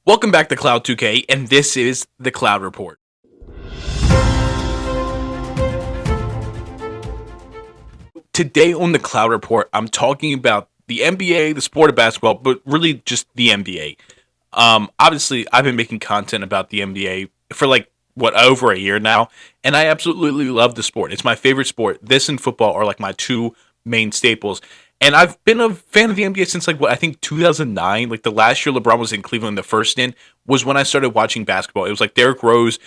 Welcome back to Cloud 2K, and this is the Cloud Report. Today on the Cloud Report, I'm talking about the NBA, the sport of basketball, but really just the NBA. Obviously, I've been making content about the NBA for over a year now, and I absolutely love the sport. It's my favorite sport. This and football are like my two main staples. And I've been a fan of the NBA since I think 2009. Like the last year LeBron was in Cleveland, the first stint was when I started watching basketball. It was like Derrick Rose,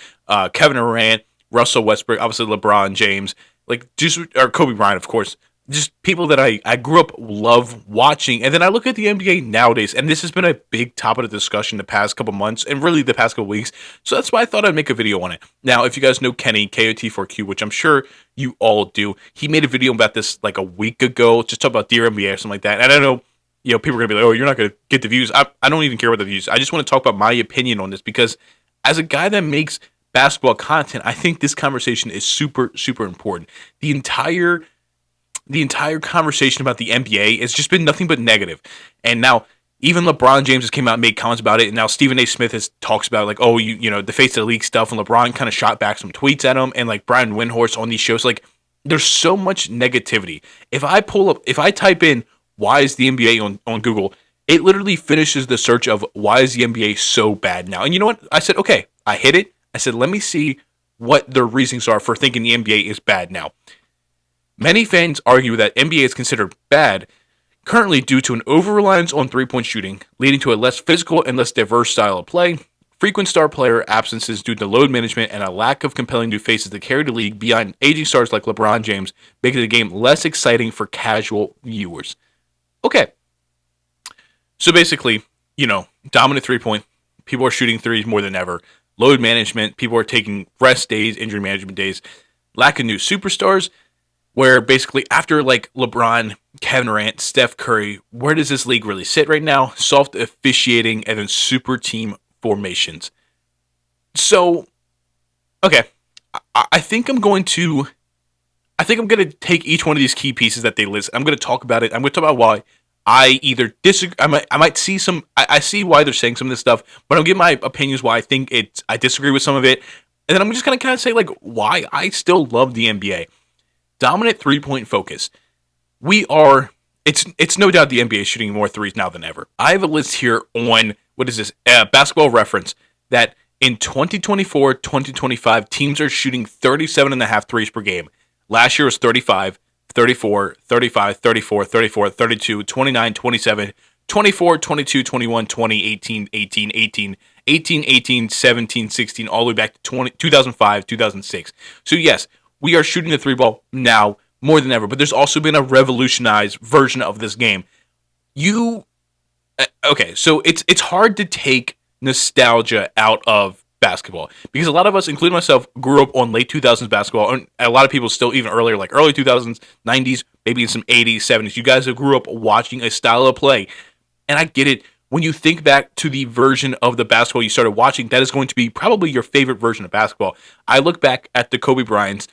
Kevin Durant, Russell Westbrook, obviously LeBron James, or Kobe Bryant, of course. Just people that I grew up love watching. And then I look at the NBA nowadays, and this has been a big topic of discussion the past couple months and really the past couple weeks. So that's why I thought I'd make a video on it. Now, if you guys know Kenny, KOT4Q, which I'm sure you all do, he made a video about this like a week ago, just talk about Dear NBA or something like that. And I don't know, people are going to be like, oh, you're not going to get the views. I don't even care about the views. I just want to talk about my opinion on this because as a guy that makes basketball content, I think this conversation is super, super important. The entire conversation about the NBA has just been nothing but negative. And now even LeBron James has came out and made comments about it. And now Stephen A. Smith has talks about like, oh, the face of the league stuff. And LeBron kind of shot back some tweets at him. And like Brian Windhorst on these shows, like there's so much negativity. If I type in, why is the NBA on Google, it literally finishes the search of why is the NBA so bad now? And you know what? I said, okay, I hit it. I said, let me see what their reasons are for thinking the NBA is bad now. Many fans argue that NBA is considered bad currently due to an over-reliance on three-point shooting, leading to a less physical and less diverse style of play, frequent star player absences due to load management, and a lack of compelling new faces to carry the league beyond aging stars like LeBron James, making the game less exciting for casual viewers. Okay. So basically, dominant three-point, people are shooting threes more than ever, load management, people are taking rest days, injury management days, lack of new superstars, where basically after like LeBron, Kevin Durant, Steph Curry, where does this league really sit right now? Soft officiating and then super team formations. So, okay, I think I'm going to take each one of these key pieces that they list. I'm going to talk about it. I'm going to talk about why I either disagree. I might see some. I see why they're saying some of this stuff, but I'll give my opinions why I think I disagree with some of it, and then I'm just going to kind of say like why I still love the NBA. Dominant three-point focus. It's no doubt the NBA is shooting more threes now than ever. I have a list here on, Basketball Reference, that in 2024-2025, teams are shooting 37.5 threes per game. Last year was 35, 34, 35, 34, 34, 32, 29, 27, 24, 22, 21, 20, 18, 18, 18, 18, 18, 17, 16, all the way back to 2005, 2006. So yes, we are shooting the three ball now more than ever, but there's also been a revolutionized version of this game. So it's hard to take nostalgia out of basketball because a lot of us, including myself, grew up on late 2000s basketball, and a lot of people still even earlier, like early 2000s, 90s, maybe in some 80s, 70s. You guys have grew up watching a style of play, and I get it. When you think back to the version of the basketball you started watching, that is going to be probably your favorite version of basketball. I look back at the Kobe Bryants,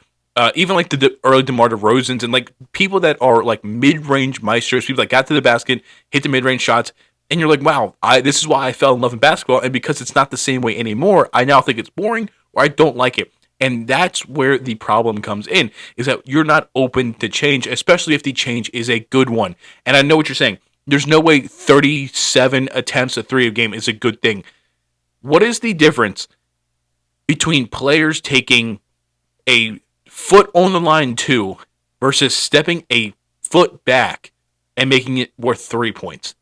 even like the early DeMar DeRozans, and like people that are like mid-range maestros, people that got to the basket, hit the mid-range shots, and you're like, wow, this is why I fell in love with basketball, and because it's not the same way anymore, I now think it's boring or I don't like it. And that's where the problem comes in, is that you're not open to change, especially if the change is a good one. And I know what you're saying. There's no way 37 attempts a three a game is a good thing. What is the difference between players taking a foot on the line 2 versus stepping a foot back and making it worth 3 points?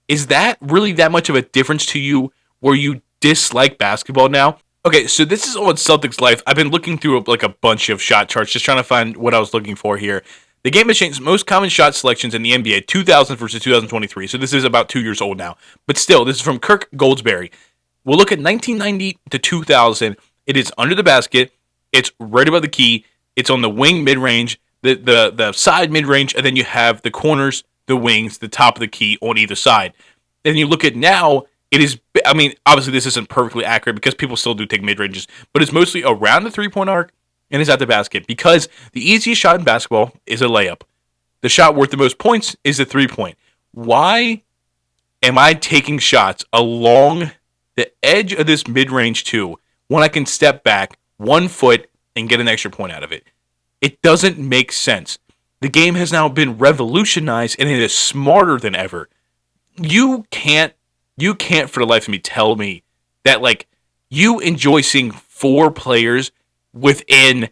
Is that really that much of a difference to you where you dislike basketball now? Okay, so this is on Celtics Life. I've been looking through like a bunch of shot charts, just trying to find what I was looking for here. The game has changed. Most common shot selections in the NBA, 2000 versus 2023. So this is about 2 years old now. But still, this is from Kirk Goldsberry. We'll look at 1990 to 2000. It is under the basket. It's right above the key. It's on the wing mid-range, the side mid-range, and then you have the corners, the wings, the top of the key on either side. And you look at now, it is, obviously this isn't perfectly accurate because people still do take mid-ranges, but it's mostly around the three-point arc and is at the basket because the easiest shot in basketball is a layup. The shot worth the most points is the three-point. Why am I taking shots along the edge of this mid-range too when I can step back 1 foot and get an extra point out of it. It doesn't make sense. The game has now been revolutionized and it is smarter than ever. You can't for the life of me tell me that like you enjoy seeing 4 players within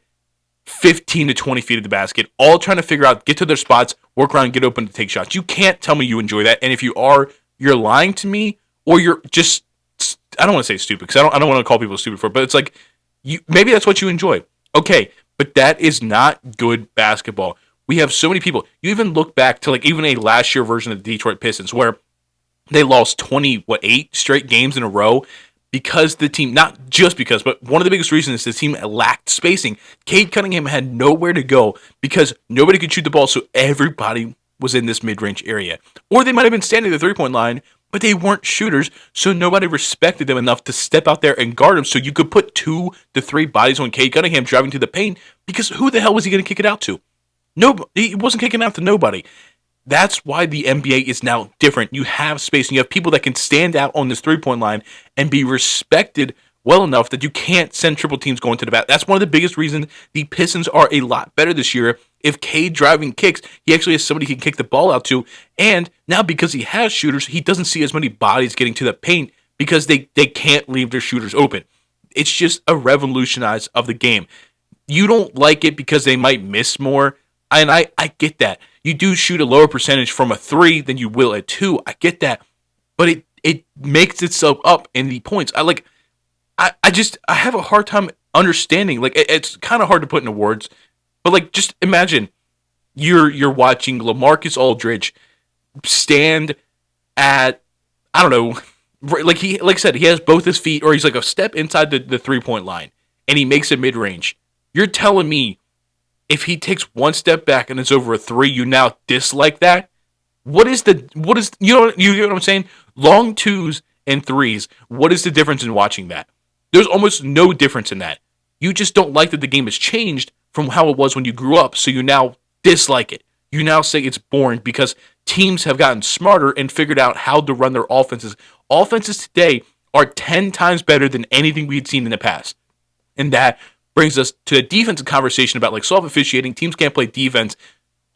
15 to 20 feet of the basket, all trying to figure out, get to their spots, work around, get open to take shots. You can't tell me you enjoy that. And if you are, you're lying to me, or you're just, I don't want to say stupid, because I don't want to call people stupid for it, but it's like, maybe that's what you enjoy. Okay, but that is not good basketball. We have so many people. You even look back to like even a last year version of the Detroit Pistons where they lost 8 straight games in a row because the team, not just because, but one of the biggest reasons is the team lacked spacing. Cade Cunningham had nowhere to go because nobody could shoot the ball, so everybody was in this mid-range area. Or they might have been standing at the three-point line, but they weren't shooters, so nobody respected them enough to step out there and guard them so you could put 2 to 3 bodies on Cade Cunningham driving to the paint, because who the hell was he going to kick it out to? No, he wasn't kicking out to nobody. That's why the NBA is now different. You have space, and you have people that can stand out on this three-point line and be respected well enough that you can't send triple teams going to the bat. That's one of the biggest reasons the Pistons are a lot better this year. If Cade driving kicks, he actually has somebody he can kick the ball out to. And now because he has shooters, he doesn't see as many bodies getting to the paint because they can't leave their shooters open. It's just a revolutionize of the game. You don't like it because they might miss more, and I get that. You do shoot a lower percentage from a 3 than you will at 2. I get that. But it makes itself up in the points. I have a hard time understanding. Like, it's kind of hard to put into words. But like, just imagine you're watching LaMarcus Aldridge stand at, I don't know, like I said, he has both his feet, or he's like a step inside the 3-point line, and he makes it mid-range. You're telling me if he takes one step back and it's over a 3, you now dislike that? What is you know what I'm saying? Long 2s and 3s. What is the difference in watching that? There's almost no difference in that. You just don't like that the game has changed from how it was when you grew up, so you now dislike it. You now say it's boring because teams have gotten smarter and figured out how to run their offenses. Offenses today are 10 times better than anything we had seen in the past. And that brings us to a defensive conversation about like soft officiating. Teams can't play defense.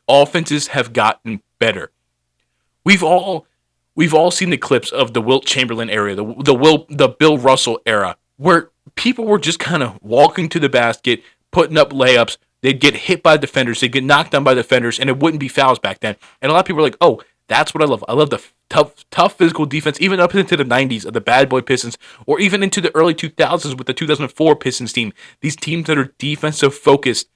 Offenses have gotten better. We've all seen the clips of the Wilt Chamberlain era, the Bill Russell era, where people were just kind of walking to the basket, putting up layups. They'd get hit by defenders. They'd get knocked down by defenders, and it wouldn't be fouls back then. And a lot of people were like, oh, that's what I love. I love the tough physical defense, even up into the 90s of the Bad Boy Pistons, or even into the early 2000s with the 2004 Pistons team. These teams that are defensive focused,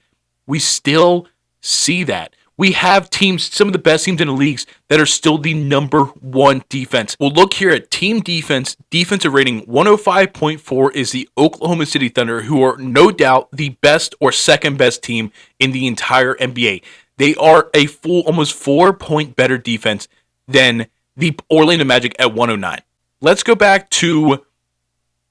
we still see that. We have teams, some of the best teams in the leagues, that are still the number 1 defense. We'll look here at team defense. Defensive rating 105.4 is the Oklahoma City Thunder, who are no doubt the best or second best team in the entire NBA. They are a full, almost 4-point better defense than the Orlando Magic at 109. Let's go back to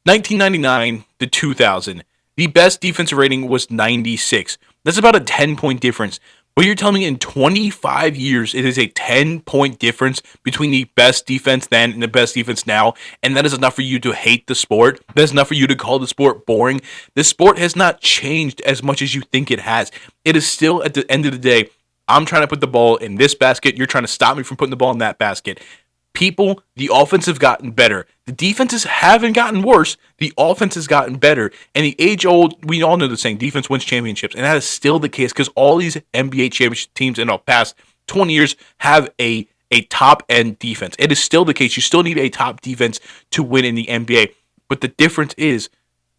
1999 to 2000. The best defensive rating was 96. That's about a 10-point difference. But you're telling me in 25 years, it is a 10-point difference between the best defense then and the best defense now, and that is enough for you to hate the sport? That's enough for you to call the sport boring? The sport has not changed as much as you think it has. It is still, at the end of the day, I'm trying to put the ball in this basket, you're trying to stop me from putting the ball in that basket. People, the offense have gotten better. The defenses haven't gotten worse. The offense has gotten better. And the age-old, we all know the saying, defense wins championships. And that is still the case because all these NBA championship teams in the past 20 years have a top-end defense. It is still the case. You still need a top defense to win in the NBA. But the difference is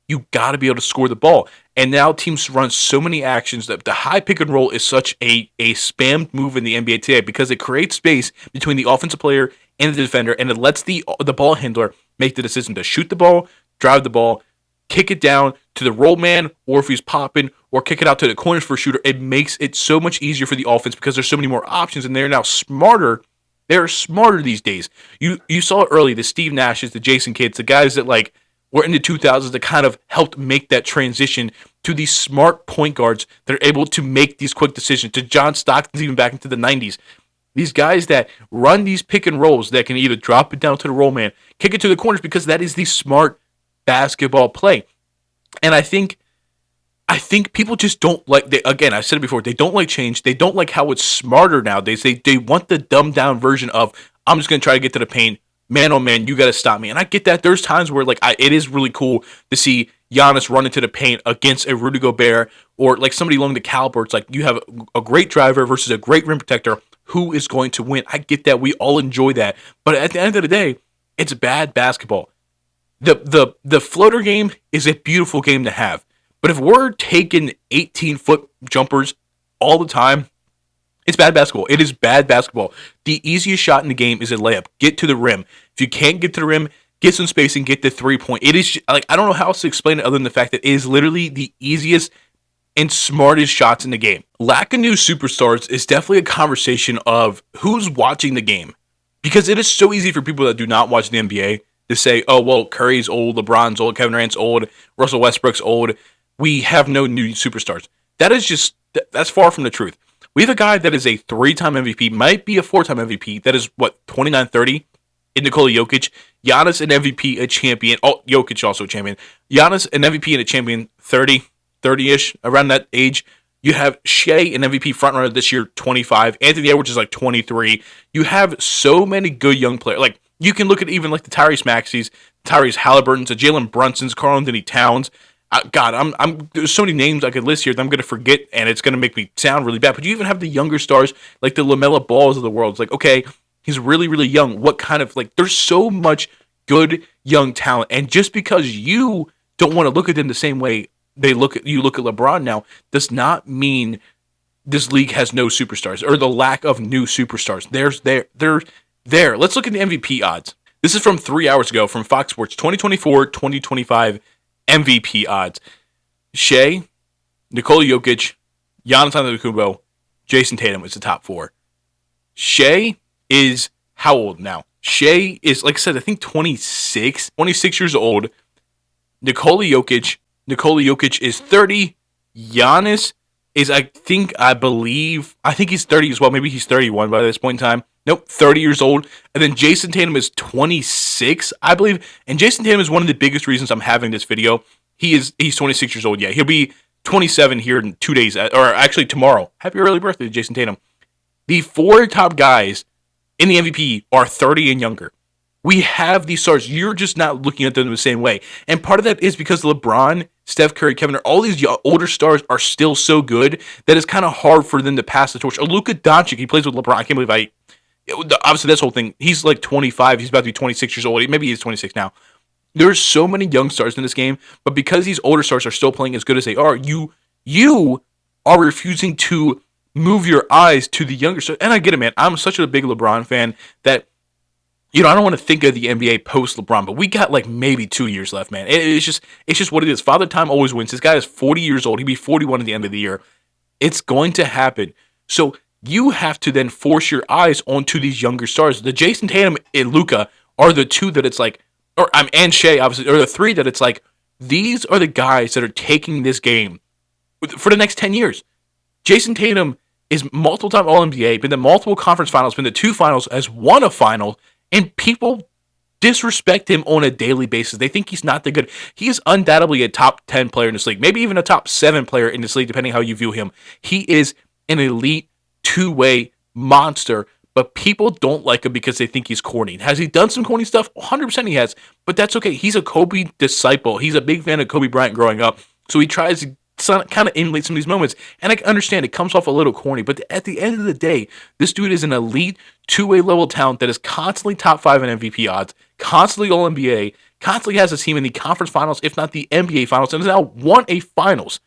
you got to be able to score the ball. And now teams run so many actions that the high pick and roll is such a spammed move in the NBA today because it creates space between the offensive player and the defender, and it lets the ball handler make the decision to shoot the ball, drive the ball, kick it down to the roll man, or if he's popping, or kick it out to the corners for a shooter. It makes it so much easier for the offense because there's so many more options, and they're now smarter. They're smarter these days. You saw it early, the Steve Nashes, the Jason Kidds, the guys that like were in the 2000s that kind of helped make that transition to these smart point guards that are able to make these quick decisions, to John Stockton's even back into the 90s. These guys that run these pick and rolls that can either drop it down to the roll man, kick it to the corners because that is the smart basketball play. And I think people just don't like. Again, I said it before. They don't like change. They don't like how it's smarter nowadays. They want the dumbed down version of I'm just gonna try to get to the paint. Man, oh man, you got to stop me. And I get that. There's times where it is really cool to see Giannis run into the paint against a Rudy Gobert or like somebody along the caliber. It's like you have a great driver versus a great rim protector. Who is going to win? I get that. We all enjoy that. But at the end of the day, it's bad basketball. The floater game is a beautiful game to have. But if we're taking 18-foot jumpers all the time, it's bad basketball. It is bad basketball. The easiest shot in the game is a layup. Get to the rim. If you can't get to the rim, get some spacing, get the 3-point. It is like I don't know how else to explain it other than the fact that it is literally the easiest and smartest shots in the game. Lack of new superstars is definitely a conversation of who's watching the game. Because it is so easy for people that do not watch the NBA to say, oh, well, Curry's old, LeBron's old, Kevin Durant's old, Russell Westbrook's old. We have no new superstars. That's far from the truth. We have a guy that is a 3-time MVP, might be a 4-time MVP. That is, 29, 30 in Nikola Jokic. Giannis, an MVP, a champion. Oh, Jokic also a champion. Giannis, an MVP and a champion, 30-ish, around that age. You have Shea, an MVP frontrunner this year, 25. Anthony Edwards is 23. You have so many good young players. Like, you can look at even the Tyrese Maxeys, Tyrese Halliburton's, the Jalen Brunson's, Karl-Anthony Towns. There's so many names I could list here that I'm going to forget, and it's going to make me sound really bad. But you even have the younger stars, like the LaMelo Balls of the world. It's like, okay, he's really, really young. What kind of, there's so much good young talent. And just because you don't want to look at them the same way look at LeBron now, does not mean this league has no superstars, or the lack of new superstars. They're there. Let's look at the MVP odds. This is from 3 hours ago from Fox Sports, 2024-2025 MVP odds. Shea, Nikola Jokic, Giannis Antetokounmpo, Jason Tatum is the top 4. Shea is how old now? Shea is, like I said, I think 26 years old. Nikola Jokic is 30. Giannis is, I think he's 30 as well. Maybe he's 31 by this point in time. Nope, 30 years old. And then Jason Tatum is 26, I believe. And Jason Tatum is one of the biggest reasons I'm having this video. He's 26 years old. Yeah, he'll be 27 here in 2 days, or actually tomorrow. Happy early birthday to Jason Tatum. The 4 top guys in the MVP are 30 and younger. We have these stars. You're just not looking at them the same way. And part of that is because LeBron, Steph Curry, Kevin Durant, all these older stars are still so good that it's kind of hard for them to pass the torch. Luka Doncic, he plays with LeBron. I can't believe obviously this whole thing, he's 25. He's about to be 26 years old. Maybe he's 26 now. There's so many young stars in this game, but because these older stars are still playing as good as they are, you are refusing to move your eyes to the younger stars. And I get it, man. I'm such a big LeBron fan that, I don't want to think of the NBA post LeBron, but we got maybe 2 years left, man. It's just what it is. Father Time always wins. This guy is 40 years old. He'll be 41 at the end of the year. It's going to happen. So you have to then force your eyes onto these younger stars. The Jason Tatum and Luka are the 2 that it's and Shea, obviously, are the 3 that it's these are the guys that are taking this game for the next 10 years. Jason Tatum is multiple-time All-NBA, been to multiple conference finals, been to 2 finals, has won a final, and people disrespect him on a daily basis. They think he's not that good. He is undoubtedly a top 10 player in this league, maybe even a top 7 player in this league, depending how you view him. He is an elite 2-way monster, but people don't like him because they think he's corny. Has he done some corny stuff? 100% he has, but that's okay. He's a Kobe disciple. He's a big fan of Kobe Bryant growing up, so he tries to kind of emulate some of these moments, and I understand it comes off a little corny, but at the end of the day, this dude is an elite 2-way level talent that is constantly top 5 in MVP odds, constantly All-NBA, constantly has a team in the conference finals, if not the NBA finals, and has now won a finals.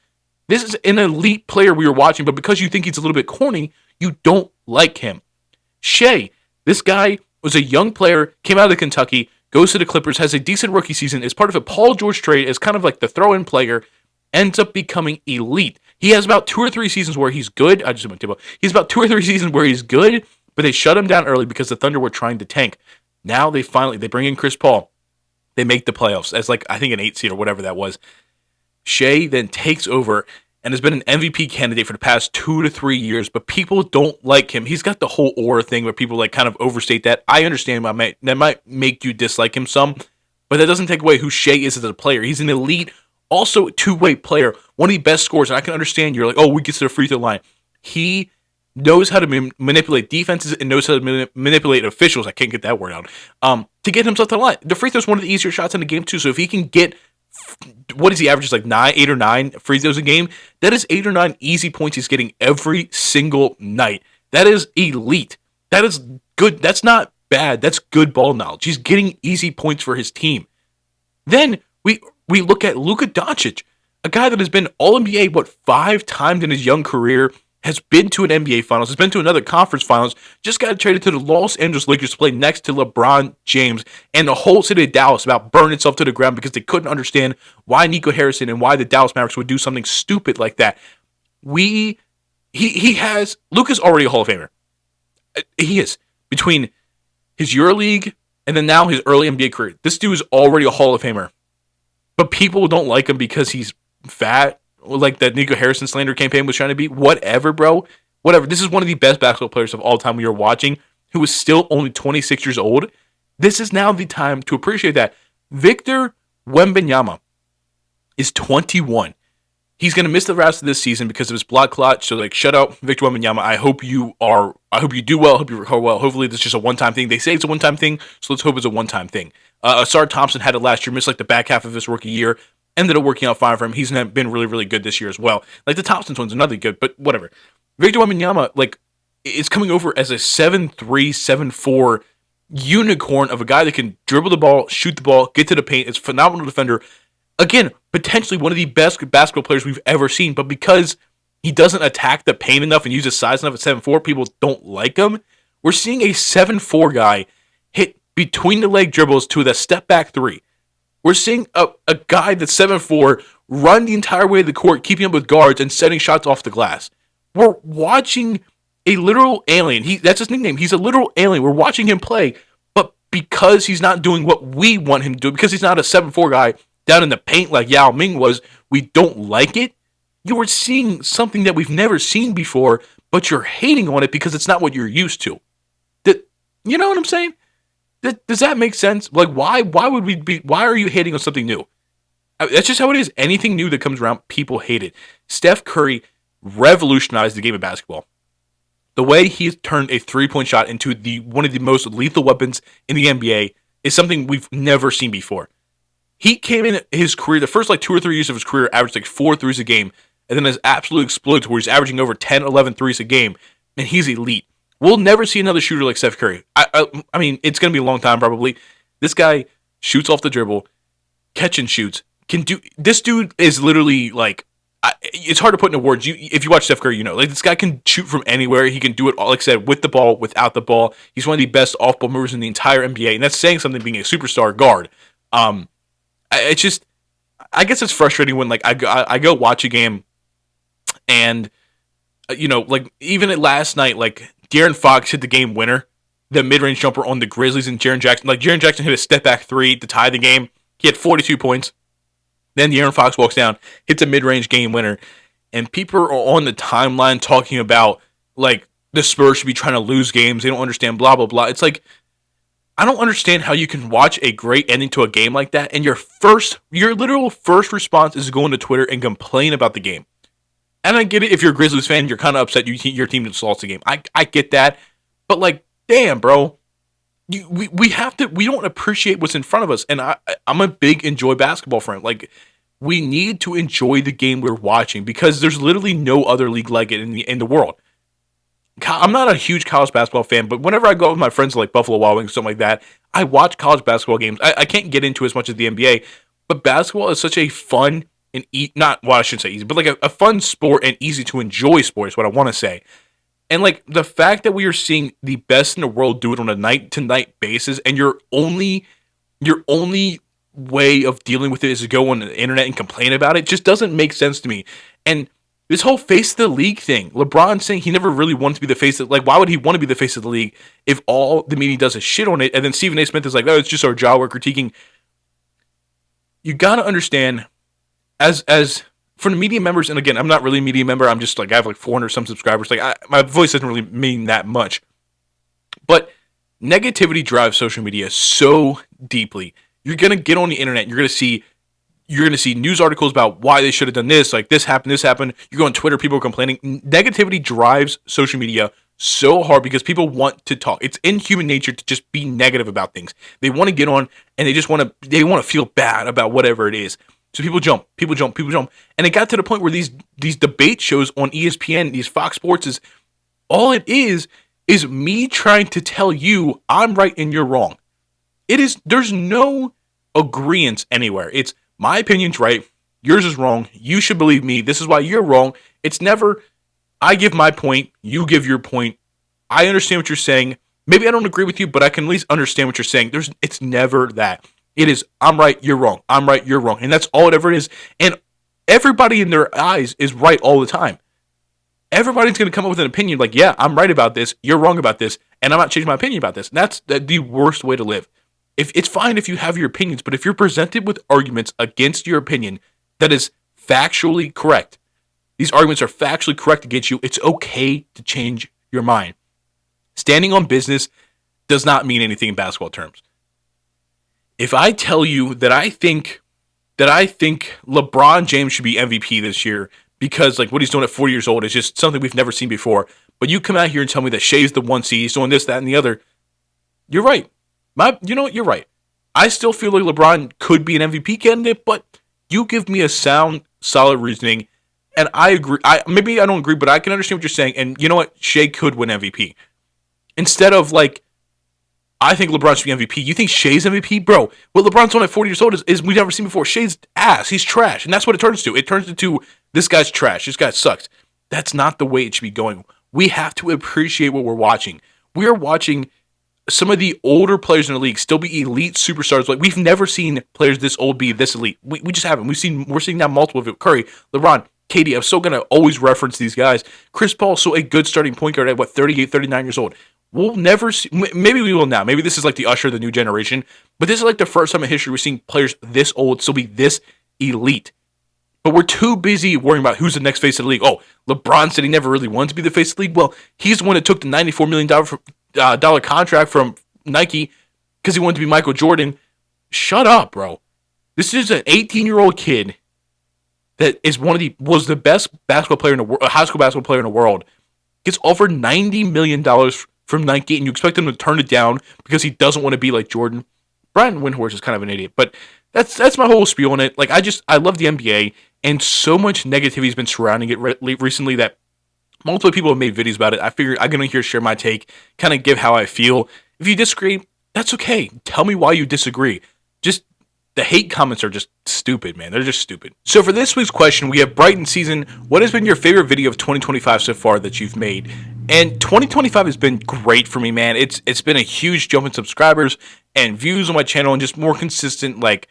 This is an elite player we were watching, but because you think he's a little bit corny, you don't like him. Shea, this guy was a young player, came out of Kentucky, goes to the Clippers, has a decent rookie season, is part of a Paul George trade, is kind of like the throw-in player, ends up becoming elite. He has about 2 or 3 seasons where he's good. He's about 2 or 3 seasons where he's good, but they shut him down early because the Thunder were trying to tank. Now they bring in Chris Paul. They make the playoffs as I think an 8 seed or whatever that was. Shea then takes over and has been an MVP candidate for the past 2 to 3 years, but people don't like him. He's got the whole aura thing where people kind of overstate that. I understand that might make you dislike him some, but that doesn't take away who Shea is as a player. He's an elite, also two-way player, one of the best scorers. And I can understand you're like, oh, we get to the free throw line. He knows how to manipulate defenses and knows how to manipulate officials. I can't get that word out. To get himself to the line. The free throw is one of the easier shots in the game too. So if he can get, what is he averages, like 8 or 9 free throws a game? That is 8 or 9 easy points he's getting every single night. That is elite. That is good. That's not bad. That's good ball knowledge. He's getting easy points for his team. Then we look at Luka Doncic, a guy that has been All-NBA, 5 times in his young career, has been to an NBA Finals, has been to another conference finals, just got traded to the Los Angeles Lakers to play next to LeBron James, and the whole city of Dallas about burned itself to the ground because they couldn't understand why Nico Harrison and why the Dallas Mavericks would do something stupid like that. Luka's already a Hall of Famer. He is. Between his EuroLeague and then now his early NBA career, this dude is already a Hall of Famer. But people don't like him because he's fat, like that Nico Harrison slander campaign was trying to be. Whatever, bro. Whatever. This is one of the best basketball players of all time we are watching, who is still only 26 years old. This is now the time to appreciate that. Victor Wembanyama is 21. He's going to miss the rest of this season because of his blood clot. So, shut up, Victor Wembanyama. I hope you do well. I hope you recover well. Hopefully, this is just a one-time thing. They say it's a one-time thing, so let's hope it's a one-time thing. Asar Thompson had it last year, missed the back half of his rookie year. Ended up working out fine for him. He's been really, really good this year as well. The Thompson twins, another good, but whatever. Victor Wembanyama, is coming over as a 7'3", 7'4" unicorn of a guy that can dribble the ball, shoot the ball, get to the paint. It's a phenomenal defender. Again, potentially one of the best basketball players we've ever seen, but because he doesn't attack the paint enough and use his size enough at 7'4", people don't like him. We're seeing a 7'4" guy hit between the leg dribbles to the step back three. We're seeing a guy that's 7'4" run the entire way to the court, keeping up with guards and setting shots off the glass. We're watching a literal alien. That's his nickname. He's a literal alien. We're watching him play, but because he's not doing what we want him to do, because he's not a 7'4" guy down in the paint like Yao Ming was, we don't like it. You are seeing something that we've never seen before, but you're hating on it because it's not what you're used to. You know what I'm saying? Does that make sense? Why are you hating on something new? That's just how it is. Anything new that comes around, people hate it. Steph Curry revolutionized the game of basketball. The way he's turned a three-point shot into one of the most lethal weapons in the NBA is something we've never seen before. He came in his career, the first 2 or 3 years of his career, averaged 4 threes a game, and then has absolutely exploded to where he's averaging over 10, 11 threes a game, and he's elite. We'll never see another shooter like Steph Curry. I mean, it's going to be a long time probably. This guy shoots off the dribble, catch and shoots. This dude is literally it's hard to put into words. If you watch Steph Curry, this guy can shoot from anywhere. He can do it, like I said, with the ball, without the ball. He's one of the best off-ball movers in the entire NBA, and that's saying something being a superstar guard. I guess it's frustrating when I go watch a game and even at last night, De'Aaron Fox hit the game winner, the mid-range jumper on the Grizzlies, and Jaren Jackson. Jaren Jackson hit a step-back three to tie the game. He had 42 points. Then De'Aaron Fox walks down, hits a mid-range game winner, and people are on the timeline talking about the Spurs should be trying to lose games. They don't understand blah blah blah. It's I don't understand how you can watch a great ending to a game like that, and your literal first response is to go into Twitter and complain about the game. And I get it, if you're a Grizzlies fan, you're kind of upset your team just lost the game. I get that, but damn, bro, we don't appreciate what's in front of us, and I'm a big enjoy basketball fan. We need to enjoy the game we're watching because there's literally no other league like it in the world. I'm not a huge college basketball fan, but whenever I go out with my friends Buffalo Wild Wings, something like that, I watch college basketball games. I can't get into as much as the NBA, but basketball is such a fun and I shouldn't say easy, but a fun sport and easy to enjoy sport is what I want to say. And the fact that we are seeing the best in the world do it on a night-to-night basis, and your only way of dealing with it is to go on the internet and complain about it, just doesn't make sense to me. And this whole face of the league thing, LeBron saying he never really wanted to be the face of why would he want to be the face of the league if all the media does is shit on it? And then Stephen A. Smith is oh, it's just our job, we're critiquing. You gotta understand, as for the media members, and again, I'm not really a media member, I'm just I have 400 some subscribers, my voice doesn't really mean that much. But negativity drives social media so deeply. you're gonna get on the internet. You're gonna see news articles about why they should have done this. Like this happened. This happened. You go on Twitter, people are complaining. Negativity drives social media so hard because people want to talk. It's in human nature to just be negative about things. They want to get on and they want to feel bad about whatever it is. So people jump, and it got to the point where these debate shows on ESPN, these Fox Sports is all it is me trying to tell you I'm right and you're wrong. There's no agreement anywhere. It's my opinion's right, yours is wrong. You should believe me. This is why you're wrong. It's never I give my point, you give your point. I understand what you're saying. Maybe I don't agree with you, but I can at least understand what you're saying. It's never that. It is I'm right, you're wrong. I'm right, you're wrong. And that's all it ever is. And everybody in their eyes is right all the time. Everybody's going to come up with an opinion like, yeah, I'm right about this, you're wrong about this, and I'm not changing my opinion about this. And that's the worst way to live. If it's fine if you have your opinions, but if you're presented with arguments against your opinion that is factually correct, these arguments are factually correct against you, it's okay to change your mind. Standing on business does not mean anything in basketball terms. If I tell you that I think LeBron James should be MVP this year because like what he's doing at 40 years old is just something we've never seen before, but you come out here and tell me that Shea's the 1 seed, he's doing this, that, and the other, you're right. You know what? You're right. I still feel like LeBron could be an MVP candidate, but you give me a sound, solid reasoning, and I agree. Maybe I don't agree, but I can understand what you're saying. And you know what? Shea could win MVP. Instead of like, I think LeBron should be MVP. You think Shea's MVP? Bro, what LeBron's on at 40 years old is we've never seen before. Shea's ass. He's trash. And that's what it turns to. It turns into, this guy's trash. This guy sucks. That's not the way it should be going. We have to appreciate what we're watching. We are watching some of the older players in the league still be elite superstars. Like we've never seen players this old be this elite. We just haven't. We're seeing now multiple of it. Curry, LeBron, KD. I'm still gonna always reference these guys. Chris Paul, so a good starting point guard at 38, 39 years old. We'll never see. Maybe we will now. Maybe this is like the Usher of the new generation. But this is like the first time in history we're seeing players this old still be this elite. But we're too busy worrying about who's the next face of the league. Oh, LeBron said he never really wanted to be the face of the league. Well, he's the one that took the $94 million dollar contract from Nike because he wanted to be Michael Jordan. Shut up, bro. This is an 18-year-old kid that was the best basketball player in the world, high school basketball player in the world. Gets offered $90 million from Nike, and you expect him to turn it down because he doesn't want to be like Jordan. Brian Windhorst is kind of an idiot, but that's my whole spiel on it. Like I love the NBA, and so much negativity has been surrounding it recently that multiple people have made videos about it. I figured I'm going to share my take, kind of give how I feel. If you disagree, that's okay. Tell me why you disagree. Just the hate comments are just stupid, man. They're just stupid. So for this week's question, we have Brighton season. What has been your favorite video of 2025 so far that you've made? And 2025 has been great for me, man. It's been a huge jump in subscribers and views on my channel and just more consistent, like,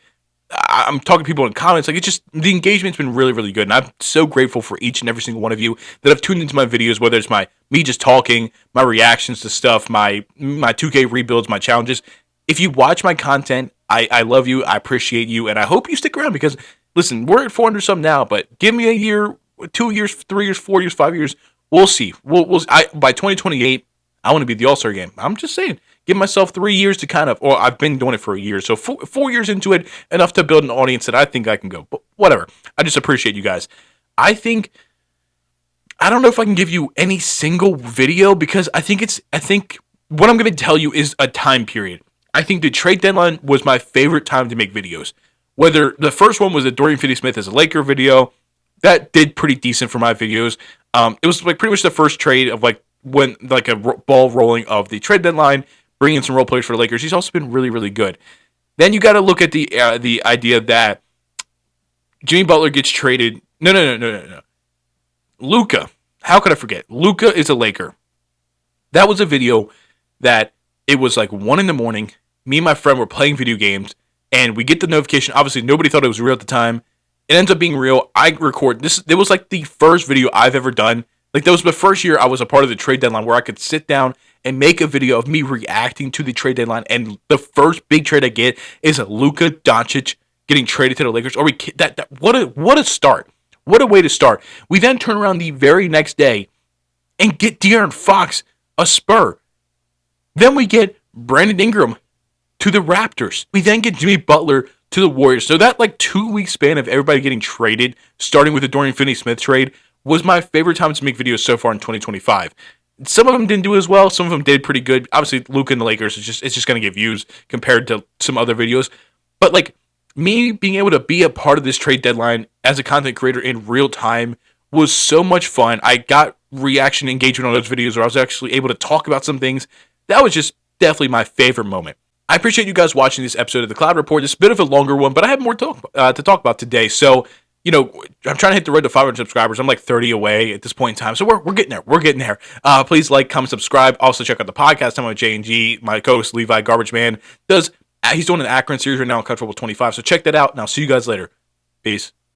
I'm talking to people in comments. Like, it's just, the engagement's been really, really good. And I'm so grateful for each and every single one of you that have tuned into my videos, whether it's me just talking, my reactions to stuff, my 2K rebuilds, my challenges. If you watch my content, I love you, I appreciate you, and I hope you stick around because, listen, we're at 400 some now, but give me a year, 2 years, 3 years, 4 years, 5 years, we'll see. By 2028, I want to be the All-Star game. I'm just saying. Give myself 3 years to I've been doing it for a year. So 4 years into it, enough to build an audience that I think I can go. But whatever. I just appreciate you guys. I don't know if I can give you any single video because I think what I'm going to tell you is a time period. I think the trade deadline was my favorite time to make videos. Whether the first one was a Dorian Finney-Smith as a Laker video, that did pretty decent for my videos. It was like pretty much the first trade of like when like a ball rolling of the trade deadline, bringing in some role players for the Lakers. He's also been really, really good. Then you got to look at the idea that Jimmy Butler gets traded. No. Luka. How could I forget? Luka is a Laker. That was a video that it was like 1 a.m. Me and my friend were playing video games, and we get the notification. Obviously, nobody thought it was real at the time. It ends up being real. I record this. It was like the first video I've ever done. Like, that was the first year I was a part of the trade deadline where I could sit down and make a video of me reacting to the trade deadline. And the first big trade I get is Luka Doncic getting traded to the Lakers. What a start. What a way to start. We then turn around the very next day and get De'Aaron Fox a Spur. Then we get Brandon Ingram to to the Raptors. We then get Jimmy Butler to the Warriors. So that like 2-week span of everybody getting traded, starting with the Dorian Finney-Smith trade, was my favorite time to make videos so far in 2025. Some of them didn't do as well. Some of them did pretty good. Obviously, Luka and the Lakers it's just going to get views compared to some other videos. But like me being able to be a part of this trade deadline as a content creator in real time was so much fun. I got reaction engagement on those videos where I was actually able to talk about some things. That was just definitely my favorite moment. I appreciate you guys watching this episode of the Cloud Report. It's a bit of a longer one, but I have more to talk about today. So, I'm trying to hit the road to 500 subscribers. I'm like 30 away at this point in time. So we're getting there. We're getting there. Please like, comment, subscribe. Also check out the podcast. I'm on J&G. My co-host Levi Garbage Man he's doing an Akron series right now on Comfortable 25. So check that out, and I'll see you guys later. Peace.